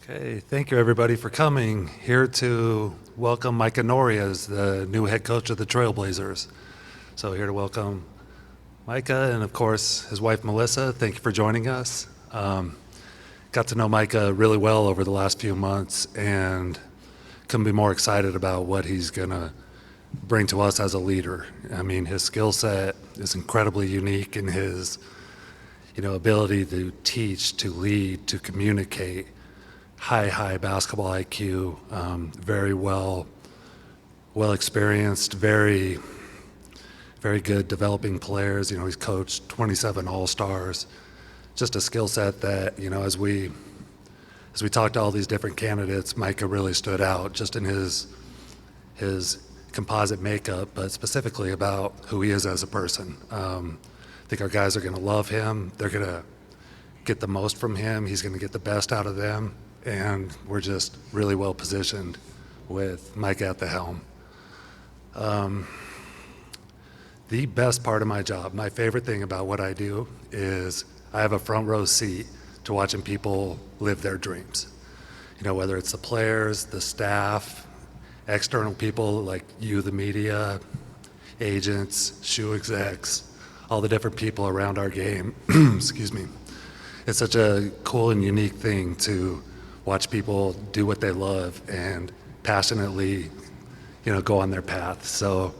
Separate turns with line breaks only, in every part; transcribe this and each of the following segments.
Okay, thank you everybody for coming here to welcome Micah Nori as the new head coach of the Trailblazers. So here to welcome Micah and of course his wife Melissa. Thank you for joining us. Got to know Micah really well over the last few months and couldn't be more excited about what he's gonna bring to us as a leader. I mean, his skill set is incredibly unique in his, ability to teach, to lead, to communicate. High basketball IQ, very well experienced, very good developing players. He's coached 27 All-Stars. Just a skill set that, as we talked to all these different candidates, Micah really stood out just in his composite makeup, but specifically about who he is as a person. I think our guys are going to love him. They're going to get the most from him. He's going to get the best out of them. And we're just really well positioned with Micah at the helm. The best part of my job, my favorite thing about what I do is I have a front row seat to watching people live their dreams. Whether it's the players, the staff, external people like you, the media, agents, shoe execs, all the different people around our game. Excuse me. It's such a cool and unique thing to watch people do what they love and passionately, go on their path. So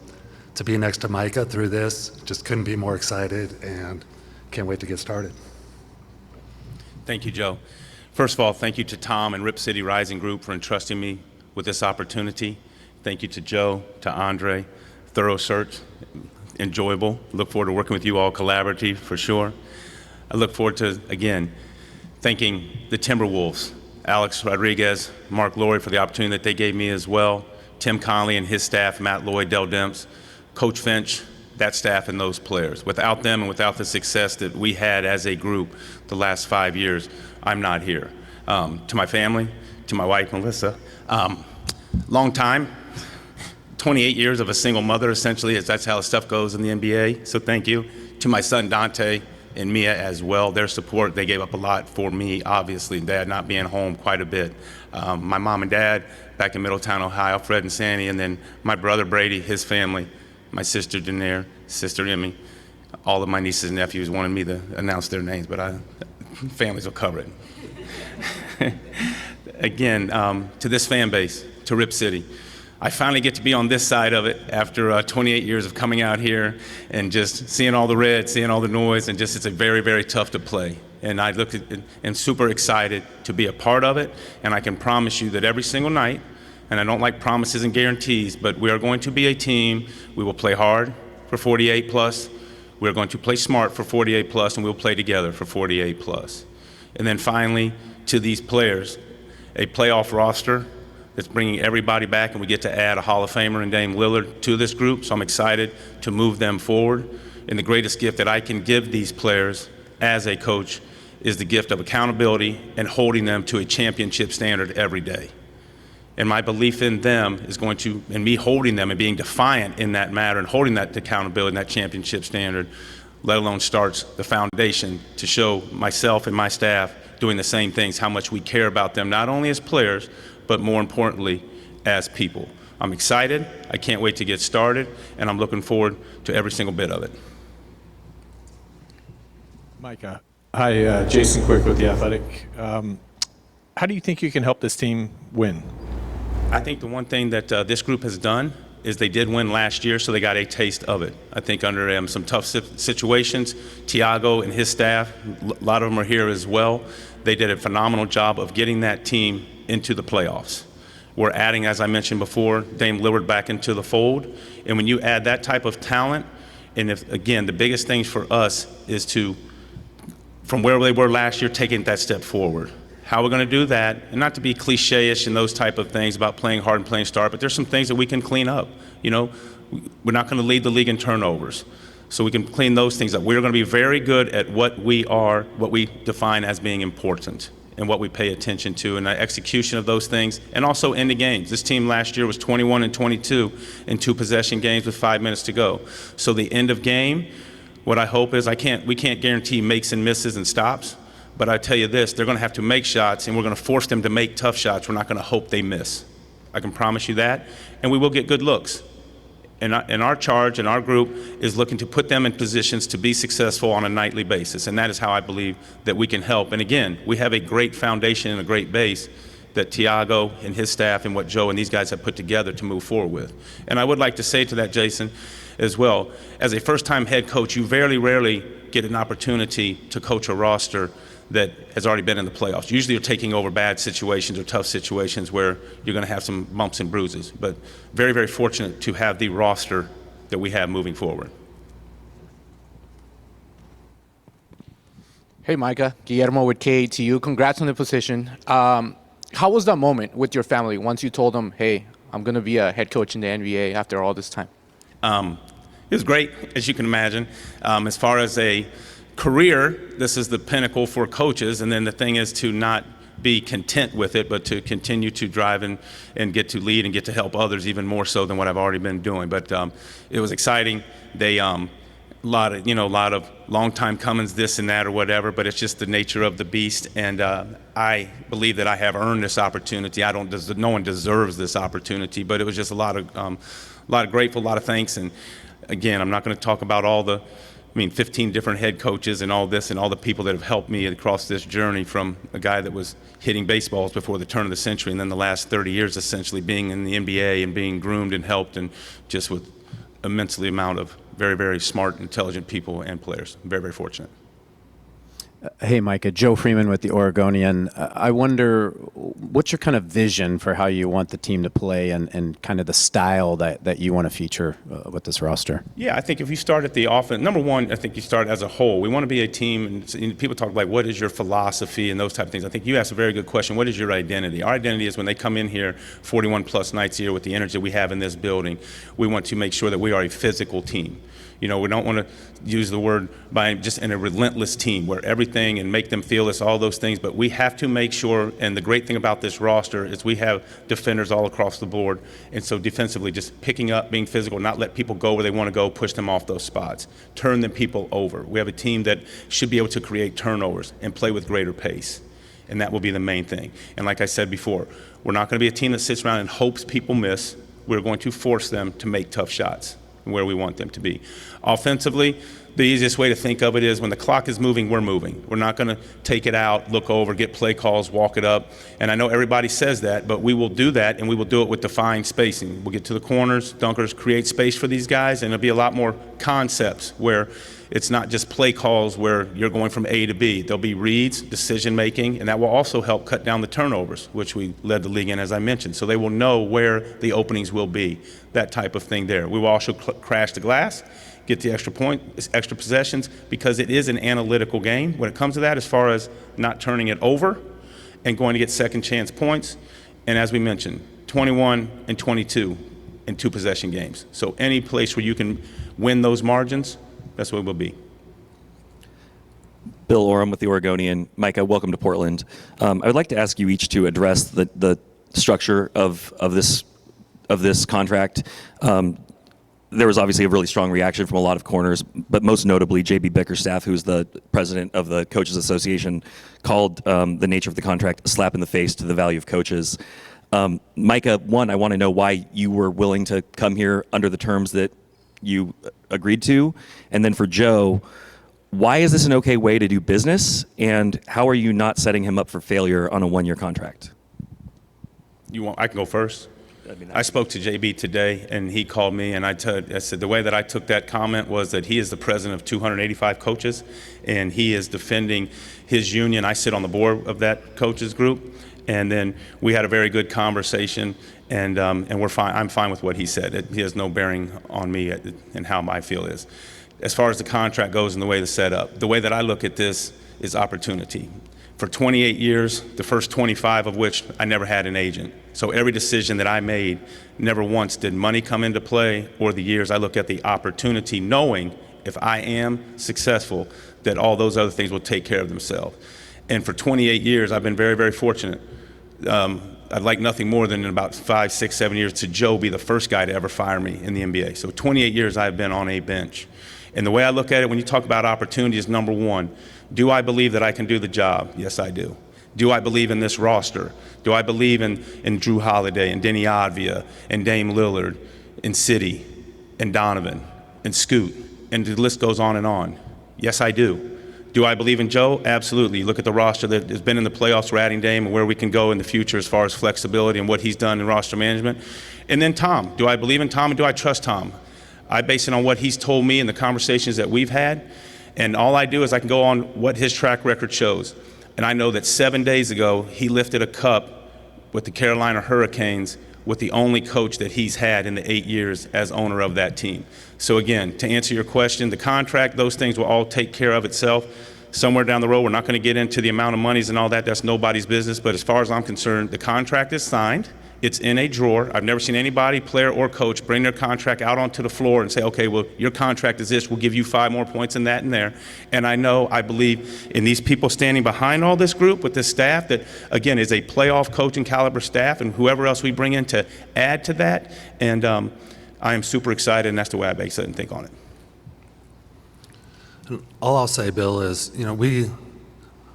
to be next to Micah through this, just couldn't be more excited and can't wait to get started.
Thank you, Joe. First of all, thank you to Tom and Rip City Rising Group for entrusting me with this opportunity. Thank you to Joe, to Andre. Thorough search, enjoyable. Look forward to working with you all collaboratively for sure. I look forward to, again, thanking the Timberwolves, Alex Rodriguez, Mark Lori for the opportunity that they gave me as well, Tim Conley and his staff, Matt Lloyd, Dell Demps, Coach Finch, that staff and those players. Without them and without the success that we had as a group the last 5 years, I'm not here. To my family, to my wife, Melissa, long time, 28 years of a single mother, essentially, as that's how stuff goes in the NBA, so thank you. To my son, Dante, and Mia as well, their support, they gave up a lot for me, obviously, Dad not being home quite a bit. My mom and dad back in Middletown, Ohio, Fred and Sandy, and then my brother Brady, his family, my sister Daenerys, sister Emmy, all of my nieces and nephews wanted me to announce their names, but families will cover it. Again, to this fan base, to Rip City, I finally get to be on this side of it after 28 years of coming out here and just seeing all the red, seeing all the noise, and just it's a very tough to play. And I look at it and super excited to be a part of it, and I can promise you that every single night, and I don't like promises and guarantees, but we are going to be a team. We will play hard for 48 plus. We're going to play smart for 48 plus, and we'll play together for 48 plus. And then finally, to these players, a playoff roster that's bringing everybody back, and we get to add a Hall of Famer in Dame Lillard to this group, so I'm excited to move them forward. And the greatest gift that I can give these players as a coach is the gift of accountability and holding them to a championship standard every day. And my belief in them is going to, and me holding them and being defiant in that matter and holding that accountability and that championship standard, let alone starts the foundation to show myself and my staff doing the same things, how much we care about them, not only as players, but more importantly, as people. I'm excited, I can't wait to get started, and I'm looking forward to every single bit of it.
Micah. Hi, Jason Quick with The Athletic. How do you think you can help this team win?
I think the one thing that this group has done is they did win last year, so they got a taste of it. I think under some tough situations, Tiago and his staff, a lot of them are here as well, they did a phenomenal job of getting that team into the playoffs. We're adding, as I mentioned before, Dame Lillard back into the fold. And when you add that type of talent, and if, again, the biggest things for us is to, from where they were last year, taking that step forward. How we're going to do that, and not to be cliche-ish and those type of things about playing hard and playing smart, but there's some things that we can clean up. We're not going to lead the league in turnovers. So we can clean those things up. We're going to be very good at what we define as being important and what we pay attention to and the execution of those things, and also end the games. This team last year was 21-22 in 2 possession games with 5 minutes to go. So the end of game, what I hope is we can't guarantee makes and misses and stops, But I tell you this, they're going to have to make shots, and we're going to force them to make tough shots. We're not going to hope they miss. I can promise you that, and we will get good looks. And our charge and our group is looking to put them in positions to be successful on a nightly basis, and that is how I believe that we can help. And again, we have a great foundation and a great base that Tiago and his staff and what Joe and these guys have put together to move forward with. And I would like to say to that, Jason, as well, as a first-time head coach, you very rarely get an opportunity to coach a roster that has already been in the playoffs. Usually you're taking over bad situations or tough situations where you're going to have some bumps and bruises. But very, very fortunate to have the roster that we have moving forward.
Hey, Micah. Guillermo with KATU. Congrats on the position. How was that moment with your family once you told them, hey, I'm going to be a head coach in the NBA after all this time?
It was great, as you can imagine. As far as a career, this is the pinnacle for coaches, and then the thing is to not be content with it, but to continue to drive and get to lead and get to help others even more so than what I've already been doing. But it was exciting. They a lot of long time comings, this and that or whatever, but it's just the nature of the beast, and I believe that I have earned this opportunity. No one deserves this opportunity, but it was just a lot of grateful, a lot of thanks. And again, I'm not going to talk about 15 different head coaches and all this and all the people that have helped me across this journey, from a guy that was hitting baseballs before the turn of the century and then the last 30 years essentially being in the NBA and being groomed and helped, and just with immensely amount of very, very smart, intelligent people and players. I'm very, very fortunate.
Hey, Micah, Joe Freeman with the Oregonian. I wonder, what's your kind of vision for how you want the team to play and kind of the style that you want to feature with this roster?
Yeah, I think if you start at the offense, number one, I think you start as a whole. We want to be a team, and people talk like, what is your philosophy and those type of things. I think you asked a very good question. What is your identity? Our identity is when they come in here 41 plus nights a year with the energy we have in this building, we want to make sure that we are a physical team. We don't want to use the word just in a relentless team where everything and make them feel this, all those things, but we have to make sure, and the great thing about this roster is we have defenders all across the board, and so defensively just picking up, being physical, not let people go where they want to go, push them off those spots, turn the people over. We have a team that should be able to create turnovers and play with greater pace, and that will be the main thing. And like I said before, we're not going to be a team that sits around and hopes people miss. We're going to force them to make tough shots where we want them to be. Offensively, the easiest way to think of it is when the clock is moving, we're moving. We're not going to take it out, look over, get play calls, walk it up. And I know everybody says that, but we will do that, and we will do it with defined spacing. We'll get to the corners, dunkers, create space for these guys, and it'll be a lot more concepts where it's not just play calls where you're going from A to B. There'll be reads, decision-making, and that will also help cut down the turnovers, which we led the league in, as I mentioned. So they will know where the openings will be, that type of thing there. We will also crash the glass, get the extra possessions, because it is an analytical game when it comes to that, as far as not turning it over and going to get second chance points. And as we mentioned, 21 and 22 in two-possession games. So any place where you can win those margins, that's what it will be.
Bill Oram with the Oregonian. Micah, welcome to Portland. I would like to ask you each to address the structure of this contract. There was obviously a really strong reaction from a lot of corners, but most notably J.B. Bickerstaff, who's the president of the Coaches Association, called the nature of the contract a slap in the face to the value of coaches. Micah, one, I want to know why you were willing to come here under the terms that you agreed to. And then for Joe, why is this an okay way to do business? And how are you not setting him up for failure on a one-year contract?
I can go first. I spoke to JB today, and he called me, and I said the way that I took that comment was that he is the president of 285 coaches, and he is defending his union. I sit on the board of that coaches group, and then we had a very good conversation, and we're fine. I'm fine with what he said. He has no bearing on me and how my feel is. As far as the contract goes and the way it's set up, the way that I look at this is opportunity. For 28 years, the first 25 of which I never had an agent. So every decision that I made, never once did money come into play, or the years. I look at the opportunity, knowing if I am successful, that all those other things will take care of themselves. And for 28 years, I've been very, very fortunate. I'd like nothing more than in about 5, 6, 7 years to Joe be the first guy to ever fire me in the NBA. So 28 years I've been on a bench. And the way I look at it, when you talk about opportunity, is number one, Do I believe that I can do the job? Yes, I do. Do I believe in this roster? Do I believe in Drew Holiday and Denny Advia and Dame Lillard and City and Donovan and Scoot? And the list goes on and on. Yes, I do. Do I believe in Joe? Absolutely. Look at the roster that has been in the playoffs for adding Dame and where we can go in the future as far as flexibility and what he's done in roster management. And then Tom. Do I believe in Tom and do I trust Tom? I base it on what he's told me and the conversations that we've had. And all I do is I can go on what his track record shows. And I know that 7 days ago, he lifted a cup with the Carolina Hurricanes with the only coach that he's had in the 8 years as owner of that team. So again, to answer your question, the contract, those things will all take care of itself. Somewhere down the road, we're not going to get into the amount of monies and all that. That's nobody's business. But as far as I'm concerned, the contract is signed. It's in a drawer. I've never seen anybody, player or coach, bring their contract out onto the floor and say, okay, well, your contract is this. We'll give you 5 more points in that and there. And I believe in these people standing behind all this group with this staff that, again, is a playoff coaching caliber staff and whoever else we bring in to add to that. And I am super excited, and that's the way I base it and think on it.
All I'll say, Bill, is,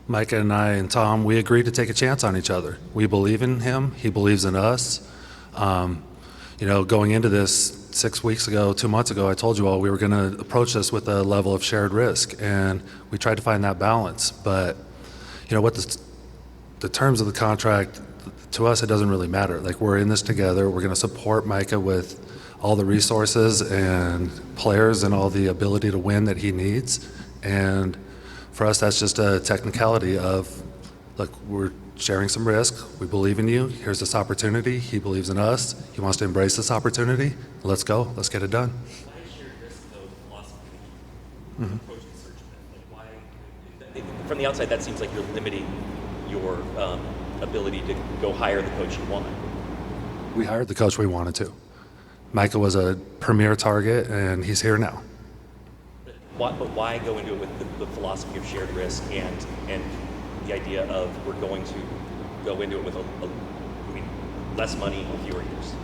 Micah and I and Tom, we agreed to take a chance on each other. We believe in him. He believes in us. Going into this 6 weeks ago, 2 months ago, I told you all we were going to approach this with a level of shared risk, and we tried to find that balance. But, what the terms of the contract, to us, it doesn't really matter. Like, we're in this together. We're going to support Micah with all the resources and players and all the ability to win that he needs. And for us, that's just a technicality of, look, we're sharing some risk. We believe in you. Here's this opportunity. He believes in us. He wants to embrace this opportunity. Let's go. Let's get it done.
Why shared risk, though, the philosophy approach to search that? From the outside, that seems like you're limiting your ability to go hire the coach you want.
We hired the coach we wanted to. Micah was a premier target, and he's here now.
But why go into it with the philosophy of shared risk and the idea of we're going to go into it with less money and fewer years?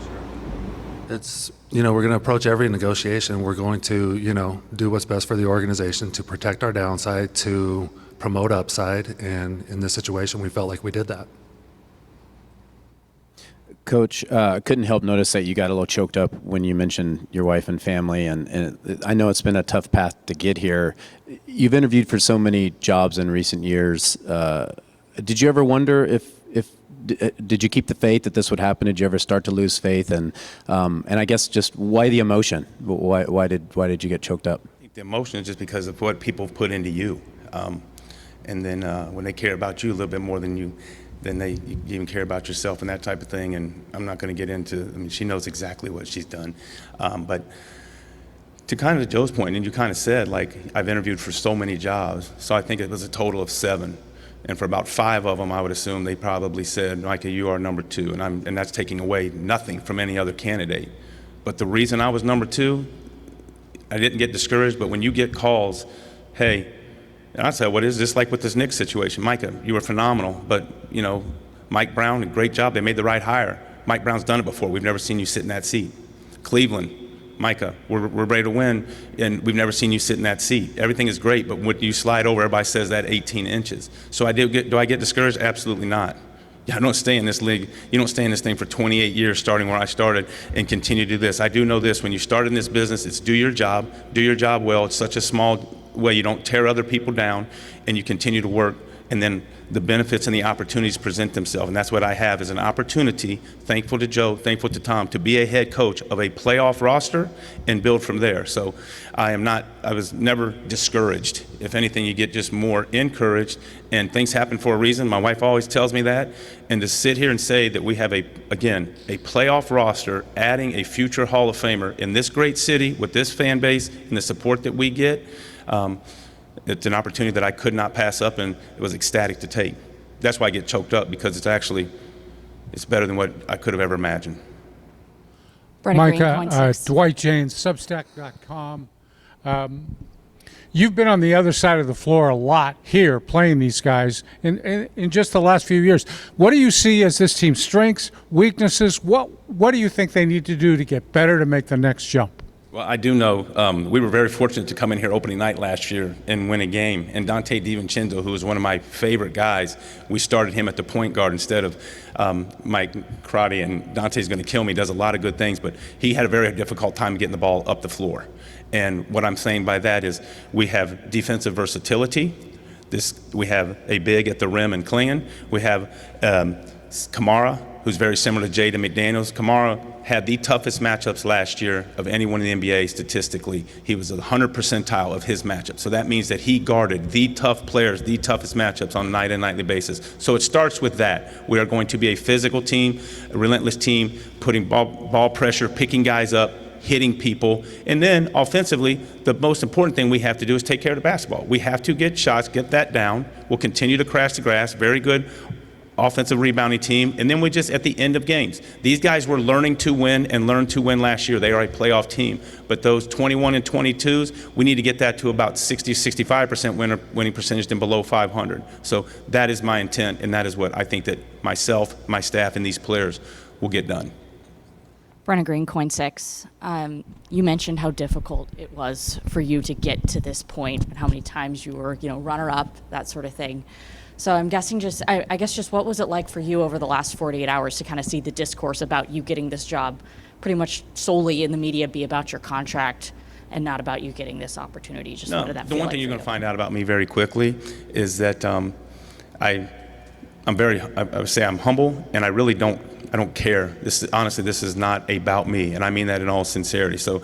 It's, we're going to approach every negotiation. We're going to, do what's best for the organization to protect our downside, to promote upside. And in this situation, we felt like we did that.
Coach, couldn't help notice that you got a little choked up when you mentioned your wife and family, and I know it's been a tough path to get here. You've interviewed for so many jobs in recent years. Did you ever wonder if did you keep the faith that this would happen? Did you ever start to lose faith? And I guess just why the emotion? Why did you get choked up?
I think the emotion is just because of what people put into you, and then when they care about you a little bit more than you. Then you even care about yourself and that type of thing. And I'm not going to get into, she knows exactly what she's done. But to kind of Joe's point, and you kind of said, like, I've interviewed for so many jobs. So I think it was a total of 7. And for about 5 of them, I would assume they probably said, Micah, you are number 2. And that's taking away nothing from any other candidate. But the reason I was number 2, I didn't get discouraged. But when you get calls, hey, and I said, what is this like with this Knicks situation? Micah, you were phenomenal, but, Mike Brown, a great job. They made the right hire. Mike Brown's done it before. We've never seen you sit in that seat. Cleveland, Micah, we're ready to win, and we've never seen you sit in that seat. Everything is great, but when you slide over, everybody says that 18 inches. So do I get discouraged? Absolutely not. I don't stay in this league. You don't stay in this thing for 28 years, starting where I started, and continue to do this. I do know this. When you start in this business, it's do your job well. It's such a small way. You don't tear other people down, and you continue to work, and then the benefits and the opportunities present themselves. And that's what I have, is an opportunity, thankful to Joe, thankful to Tom, to be a head coach of a playoff roster and build from there. So I was never discouraged. If anything, you get just more encouraged, and things happen for a reason. My wife always tells me that. And to sit here and say that we have a playoff roster, adding a future Hall of Famer in this great city with this fan base and the support that we get, it's an opportunity that I could not pass up, and it was ecstatic to take. That's why I get choked up, because it's better than what I could have ever imagined.
Micah, Dwight James, Substack.com. You've been on the other side of the floor a lot here playing these guys in just the last few years. What do you see as this team's strengths, weaknesses? What do you think they need to do to get better to make the next jump?
Well, I do know we were very fortunate to come in here opening night last year and win a game. And Dante DiVincenzo, who was one of my favorite guys, we started him at the point guard instead of Mike Nori. And Dante's going to kill me, does a lot of good things, but he had a very difficult time getting the ball up the floor. And what I'm saying by that is we have defensive versatility. We have a big at the rim and Klingon. We have Kamara, who's very similar to Jaden McDaniels. Kamara had the toughest matchups last year of anyone in the NBA statistically. He was 100 percentile of his matchup. So that means that he guarded the tough players, the toughest matchups on a night and nightly basis. So it starts with that. We are going to be a physical team, a relentless team, putting ball pressure, picking guys up, hitting people. And then offensively, the most important thing we have to do is take care of the basketball. We have to get shots, get that down. We'll continue to crash the glass. Very good offensive rebounding team. And then we just, at the end of games, these guys were learning to win and learned to win last year. They are a playoff team. But those 21 and 22s, we need to get that to about 60, 65% winning percentage and below 500. So that is my intent, and that is what I think that myself, my staff, and these players will get done.
Brenna Green, Coin 6. You mentioned how difficult it was for you to get to this point and how many times you were, runner-up, that sort of thing. So I'm guessing I guess just what was it like for you over the last 48 hours to kind of see the discourse about you getting this job pretty much solely in the media be about your contract and not about you getting this opportunity? Just what did that feel
the one
like
thing you're
for
going to find out about me very quickly is that I would say I'm humble, and I really don't care. Honestly, this is not about me, and I mean that in all sincerity. So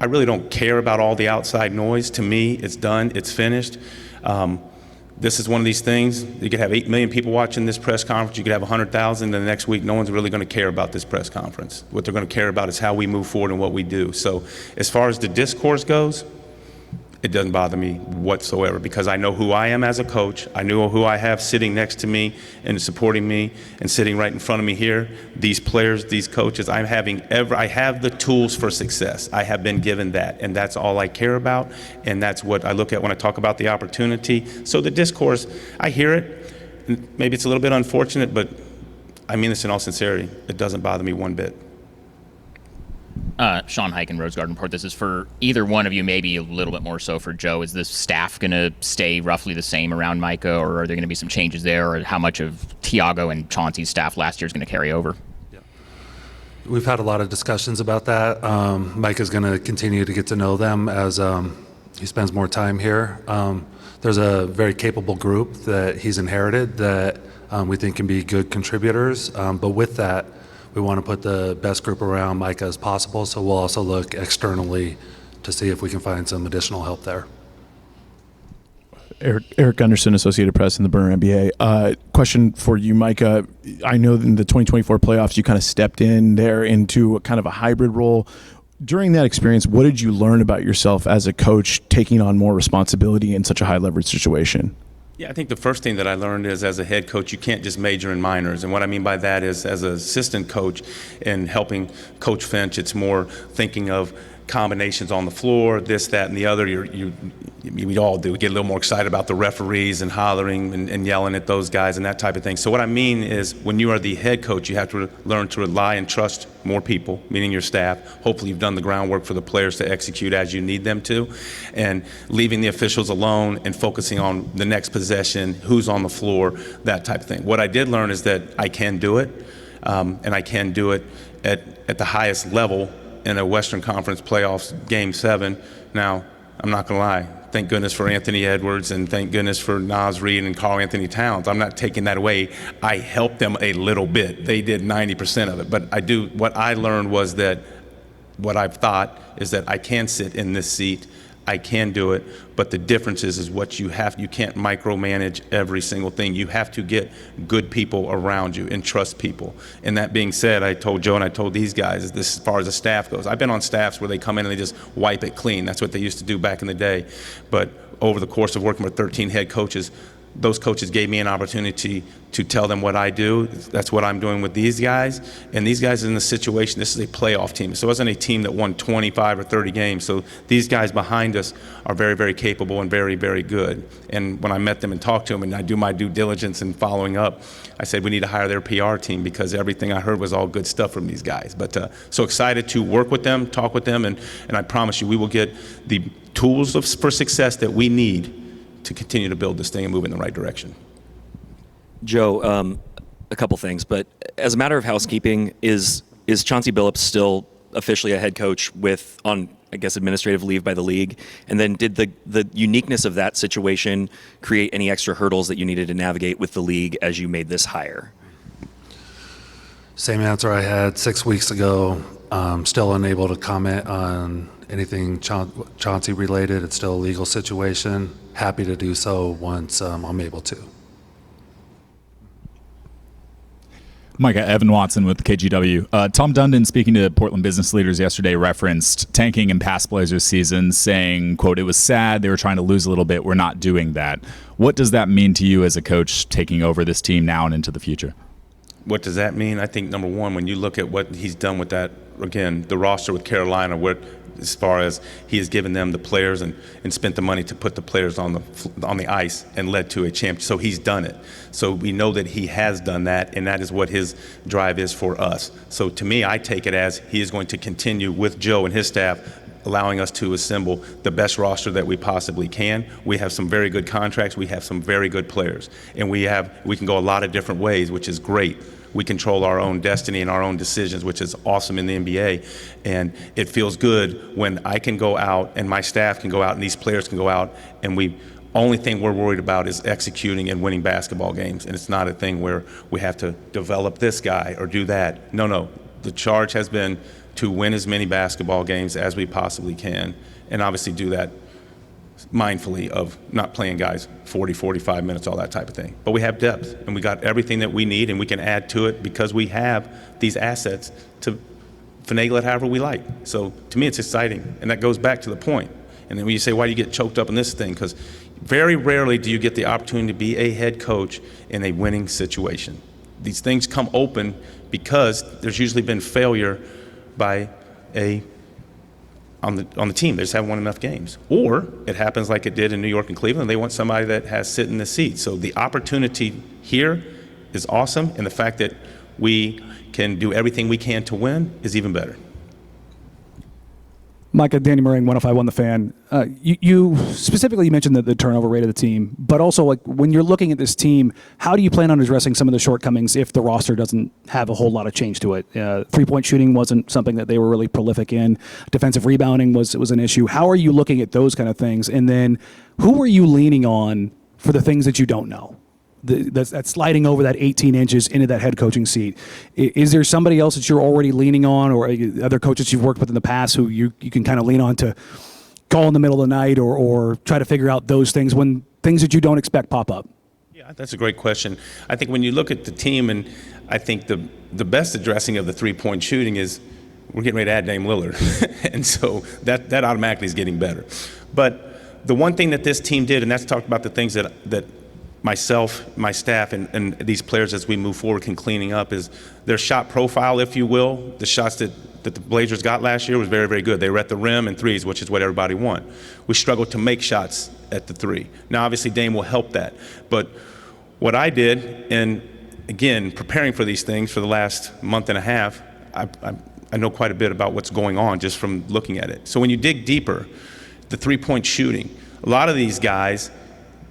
I really don't care about all the outside noise. To me, it's done, it's finished. This is one of these things. You could have 8 million people watching this press conference. You could have 100,000. Then the next week, no one's really going to care about this press conference. What they're going to care about is how we move forward and what we do. So as far as the discourse goes, it doesn't bother me whatsoever, because I know who I am as a coach. I know who I have sitting next to me and supporting me and sitting right in front of me here. These players, these coaches, I have the tools for success. I have been given that, and that's all I care about, and that's what I look at when I talk about the opportunity. So the discourse, I hear it. Maybe it's a little bit unfortunate, but I mean this in all sincerity. It doesn't bother me one bit.
Sean Heiken, Rose Garden Report. This is for either one of you, maybe a little bit more so for Joe. Is the staff going to stay roughly the same around Micah, or are there going to be some changes there, or how much of Tiago and Chauncey's staff last year is going to carry over?
Yeah. We've had a lot of discussions about that. Micah's going to continue to get to know them as he spends more time here. There's a very capable group that he's inherited that we think can be good contributors, but with that, we want to put the best group around Micah as possible, so we'll also look externally to see if we can find some additional help there.
Eric Gunderson, Associated Press in the Burner NBA. Question for you, Micah. I know in the 2024 playoffs you kind of stepped in there into a kind of a hybrid role. During that experience, what did you learn about yourself as a coach taking on more responsibility in such a high leverage situation?
Yeah, I think the first thing that I learned is, as a head coach, you can't just major in minors. And what I mean by that is, as an assistant coach and helping Coach Finch, it's more thinking of combinations on the floor, this, that, and the other. We all do. We get a little more excited about the referees and hollering and yelling at those guys and that type of thing. So what I mean is, when you are the head coach, you have to learn to rely and trust more people, meaning your staff. Hopefully you've done the groundwork for the players to execute as you need them to, and leaving the officials alone and focusing on the next possession, who's on the floor, that type of thing. What I did learn is that I can do it, and I can do it at the highest level in a Western Conference playoffs Game 7. Now, I'm not going to lie. Thank goodness for Anthony Edwards, and thank goodness for Naz Reid and Karl Anthony Towns. I'm not taking that away. I helped them a little bit. They did 90% of it. But what I learned was that what I've thought is that I can sit in this seat. I can do it, but the difference is what you can't micromanage every single thing. You have to get good people around you and trust people. And that being said, I told Joe and I told these guys, this, as far as the staff goes, I've been on staffs where they come in and they just wipe it clean. That's what they used to do back in the day. But over the course of working with 13 head coaches, those coaches gave me an opportunity to tell them what I do. That's what I'm doing with these guys. And these guys are in the situation, this is a playoff team. So it wasn't a team that won 25 or 30 games. So these guys behind us are very, very capable and very, very good. And when I met them and talked to them, and I do my due diligence in following up, I said we need to hire their PR team because everything I heard was all good stuff from these guys. But so excited to work with them, talk with them, and I promise you we will get the tools for success that we need to continue to build this thing and move in the right direction.
Joe, a couple things, but as a matter of housekeeping, is Chauncey Billups still officially a head coach on, I guess, administrative leave by the league? And then did the uniqueness of that situation create any extra hurdles that you needed to navigate with the league as you made this hire?
Same answer I had 6 weeks ago. Still unable to comment on anything Chauncey related. It's still a legal situation. Happy to do so once I'm able to.
Micah, Evan Watson with KGW. Tom Dundon, speaking to Portland business leaders yesterday, referenced tanking in past Blazers seasons, saying, quote, "It was sad. They were trying to lose a little bit. We're not doing that." What does that mean to you as a coach taking over this team now and into the future?
What does that mean? I think, number one, when you look at what he's done with that, again, the roster with Carolina, as far as he has given them the players and spent the money to put the players on the ice and led to a champion. So he's done it. So we know that he has done that, and that is what his drive is for us. So to me, I take it as he is going to continue with Joe and his staff, allowing us to assemble the best roster that we possibly can. We have some very good contracts. We have some very good players. And we can go a lot of different ways, which is great. We control our own destiny and our own decisions, which is awesome in the NBA. And it feels good when I can go out and my staff can go out and these players can go out and only thing we're worried about is executing and winning basketball games. And it's not a thing where we have to develop this guy or do that. No. The charge has been to win as many basketball games as we possibly can, and obviously do that mindfully of not playing guys 40, 45 minutes, all that type of thing. But we have depth, and we got everything that we need, and we can add to it because we have these assets to finagle it however we like. So to me, it's exciting, and that goes back to the point. And then when you say, why do you get choked up in this thing? Because very rarely do you get the opportunity to be a head coach in a winning situation. These things come open because there's usually been failure by on the team. They just haven't won enough games. Or it happens like it did in New York and Cleveland. They want somebody that has sit in the seat. So the opportunity here is awesome, and the fact that we can do everything we can to win is even better.
Micah, Danny Murray, 105.1 The Fan. You specifically mentioned the turnover rate of the team, but also like when you're looking at this team, how do you plan on addressing some of the shortcomings if the roster doesn't have a whole lot of change to it? Three-point shooting wasn't something that they were really prolific in. Defensive rebounding was an issue. How are you looking at those kind of things? And then who are you leaning on for the things that you don't know? That's sliding over that 18 inches into that head coaching seat. Is there somebody else that you're already leaning on, or other coaches you've worked with in the past who you can kind of lean on to call in the middle of the night or try to figure out those things when things that you don't expect pop up?
Yeah, that's a great question. I think when you look at the team, and I think the best addressing of the three-point shooting is we're getting ready to add Dame Lillard. And so that automatically is getting better. But the one thing that this team did, and that's talked about the things that myself, my staff, and these players as we move forward can cleaning up, is their shot profile, if you will. The shots that the Blazers got last year was very, very good. They were at the rim and threes, which is what everybody want. We struggled to make shots at the three. Now, obviously, Dame will help that. But what I did, and again, preparing for these things for the last month and a half, I know quite a bit about what's going on just from looking at it. So when you dig deeper, the three-point shooting, a lot of these guys,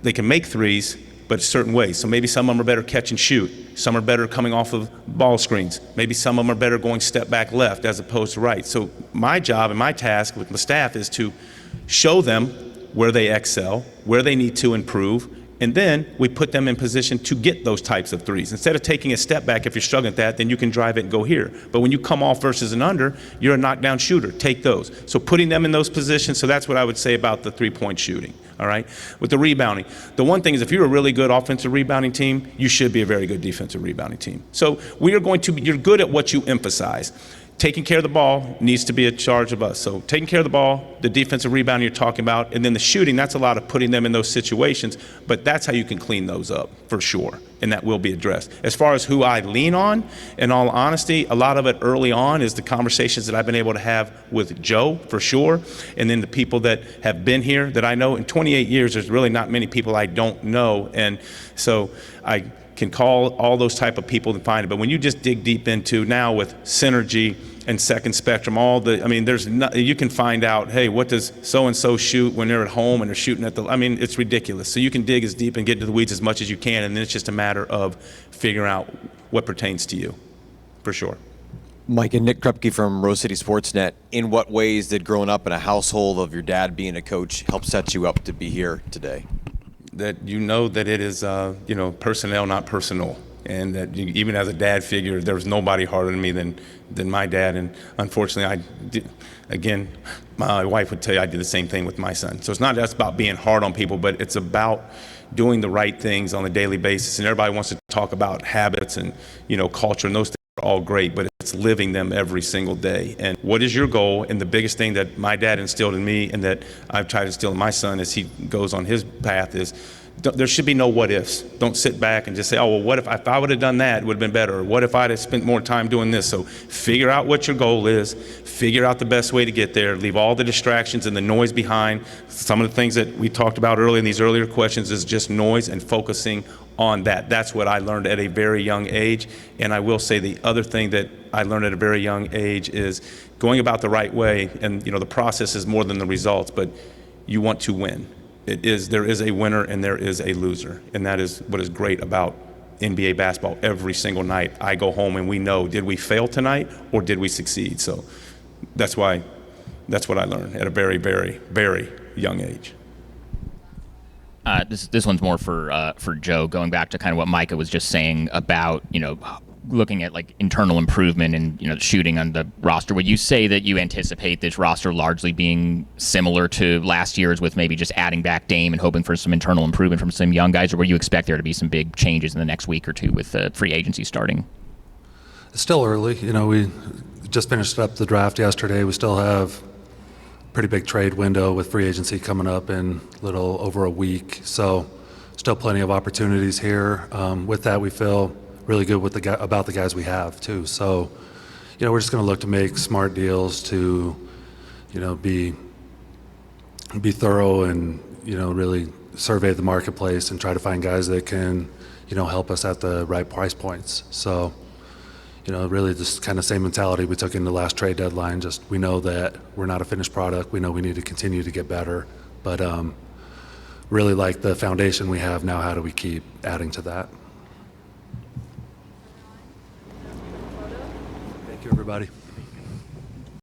they can make threes, but certain ways. So maybe some of them are better catch and shoot. Some are better coming off of ball screens. Maybe some of them are better going step back left as opposed to right. So my job and my task with the staff is to show them where they excel, where they need to improve, and then we put them in position to get those types of threes. Instead of taking a step back, if you're struggling at that, then you can drive it and go here. But when you come off versus an under, you're a knockdown shooter. Take those. So putting them in those positions, so that's what I would say about the three-point shooting, all right? With the rebounding, the one thing is if you're a really good offensive rebounding team, you should be a very good defensive rebounding team. So we are going to be, you're good at what you emphasize. taking care of the ball needs to be a charge of us. So taking care of the ball, the defensive rebound you're talking about, and then the shooting, that's a lot of putting them in those situations, but that's how you can clean those up for sure, and that will be addressed. As far as who I lean on, in all honesty, a lot of it early on is the conversations that I've been able to have with Joe for sure, and then the people that have been here that I know. In 28 years, there's really not many people I don't know, and so I can call all those type of people and find it. But when you just dig deep into now with Synergy and Second Spectrum, you can find out, hey, what does so-and-so shoot when they're at home and they're shooting at it's ridiculous. So you can dig as deep and get into the weeds as much as you can, and then it's just a matter of figuring out what pertains to you, for sure.
Mike and Nick Krupke from Rose City Sportsnet. In what ways did growing up in a household of your dad being a coach help set you up to be here today?
That you know that it is, personnel, not personal. And that even as a dad figure, there was nobody harder than me than my dad. And unfortunately, my wife would tell you I did the same thing with my son. So it's not just about being hard on people, but it's about doing the right things on a daily basis. And everybody wants to talk about habits and, culture, and those things are all great, but it's living them every single day. And what is your goal? And the biggest thing that my dad instilled in me and that I've tried to instill in my son as he goes on his path is there should be no what ifs. Don't sit back and just say, oh, well, what if I would have done that, it would have been better? Or what if I'd have spent more time doing this? So figure out what your goal is, figure out the best way to get there, leave all the distractions and the noise behind. Some of the things that we talked about earlier in these earlier questions is just noise and focusing on that. That's what I learned at a very young age. And I will say the other thing that I learned at a very young age is going about the right way. And the process is more than the results, but you want to win. There is a winner and there is a loser. And that is what is great about NBA basketball. Every single night I go home and we know, did we fail tonight or did we succeed? So that's what I learned at a very, very, very young age.
This one's more for Joe, going back to kind of what Micah was just saying about, looking at like internal improvement and, shooting on the roster. Would you say that you anticipate this roster largely being similar to last year's with maybe just adding back Dame and hoping for some internal improvement from some young guys, or would you expect there to be some big changes in the next week or two with free agency starting?
It's still early. We just finished up the draft yesterday. We still have pretty big trade window with free agency coming up in a little over a week. So still plenty of opportunities here. With that, we feel really good about the guys we have too. So, we're just going to look to make smart deals to, be thorough and, really survey the marketplace and try to find guys that can, help us at the right price points. So, really just kind of same mentality we took in the last trade deadline. Just we know that we're not a finished product. We know we need to continue to get better, but really like the foundation we have now. How do we keep adding to that? Thank you, everybody.